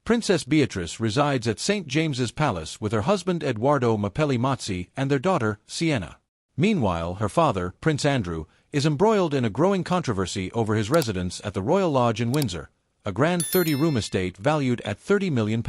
Princess Beatrice resides at St. James's Palace with her husband Edoardo Mapelli Mazzi and their daughter, Sienna. Meanwhile, her father, Prince Andrew, is embroiled in a growing controversy over his residence at the Royal Lodge in Windsor, a grand 30-room estate valued at £30 million.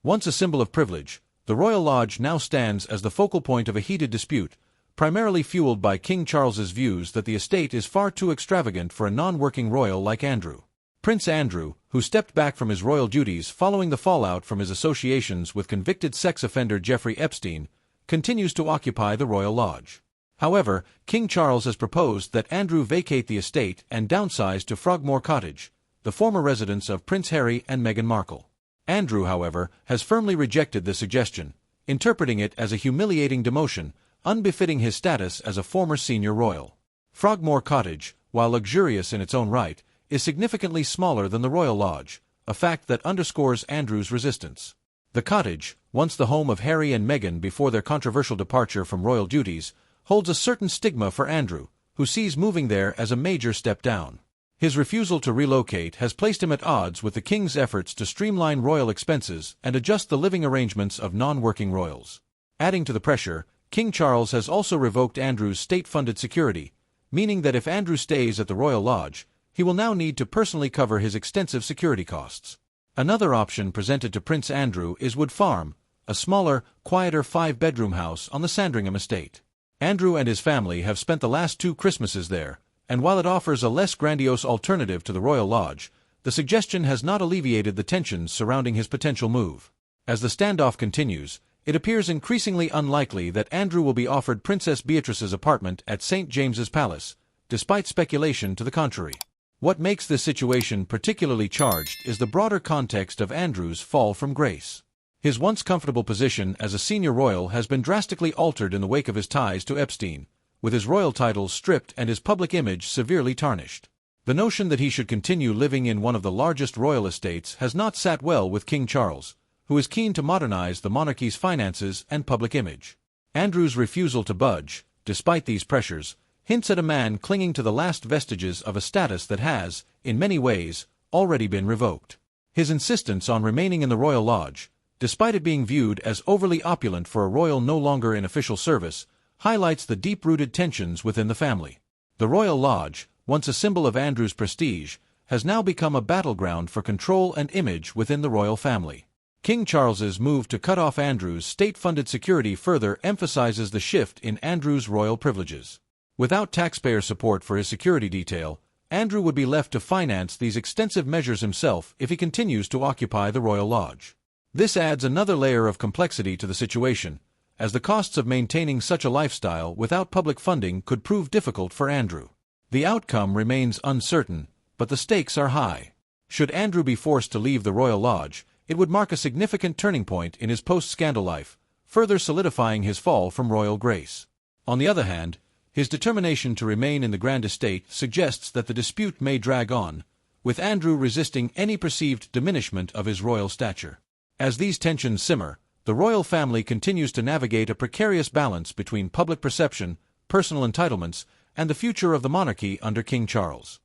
Once a symbol of privilege, the Royal Lodge now stands as the focal point of a heated dispute, primarily fueled by King Charles's views that the estate is far too extravagant for a non-working royal like Andrew. Prince Andrew, who stepped back from his royal duties following the fallout from his associations with convicted sex offender Jeffrey Epstein, continues to occupy the Royal Lodge. However, King Charles has proposed that Andrew vacate the estate and downsize to Frogmore Cottage, the former residence of Prince Harry and Meghan Markle. Andrew, however, has firmly rejected the suggestion, interpreting it as a humiliating demotion, unbefitting his status as a former senior royal. Frogmore Cottage, while luxurious in its own right, is significantly smaller than the Royal Lodge, a fact that underscores Andrew's resistance. The cottage, once the home of Harry and Meghan before their controversial departure from royal duties, holds a certain stigma for Andrew, who sees moving there as a major step down. His refusal to relocate has placed him at odds with the king's efforts to streamline royal expenses and adjust the living arrangements of non-working royals. Adding to the pressure, King Charles has also revoked Andrew's state-funded security, meaning that if Andrew stays at the Royal Lodge, he will now need to personally cover his extensive security costs. Another option presented to Prince Andrew is Wood Farm, a smaller, quieter 5-bedroom house on the Sandringham estate. Andrew and his family have spent the last 2 Christmases there, and while it offers a less grandiose alternative to the Royal Lodge, the suggestion has not alleviated the tensions surrounding his potential move. As the standoff continues, it appears increasingly unlikely that Andrew will be offered Princess Beatrice's apartment at St. James's Palace, despite speculation to the contrary. What makes this situation particularly charged is the broader context of Andrew's fall from grace. His once comfortable position as a senior royal has been drastically altered in the wake of his ties to Epstein, with his royal titles stripped and his public image severely tarnished. The notion that he should continue living in one of the largest royal estates has not sat well with King Charles, who is keen to modernize the monarchy's finances and public image. Andrew's refusal to budge, despite these pressures, hints at a man clinging to the last vestiges of a status that has, in many ways, already been revoked. His insistence on remaining in the Royal Lodge, despite it being viewed as overly opulent for a royal no longer in official service, highlights the deep-rooted tensions within the family. The Royal Lodge, once a symbol of Andrew's prestige, has now become a battleground for control and image within the royal family. King Charles's move to cut off Andrew's state-funded security further emphasizes the shift in Andrew's royal privileges. Without taxpayer support for his security detail, Andrew would be left to finance these extensive measures himself if he continues to occupy the Royal Lodge. This adds another layer of complexity to the situation, as the costs of maintaining such a lifestyle without public funding could prove difficult for Andrew. The outcome remains uncertain, but the stakes are high. Should Andrew be forced to leave the Royal Lodge, it would mark a significant turning point in his post-scandal life, further solidifying his fall from royal grace. On the other hand, his determination to remain in the grand estate suggests that the dispute may drag on, with Andrew resisting any perceived diminishment of his royal stature. As these tensions simmer, the royal family continues to navigate a precarious balance between public perception, personal entitlements, and the future of the monarchy under King Charles.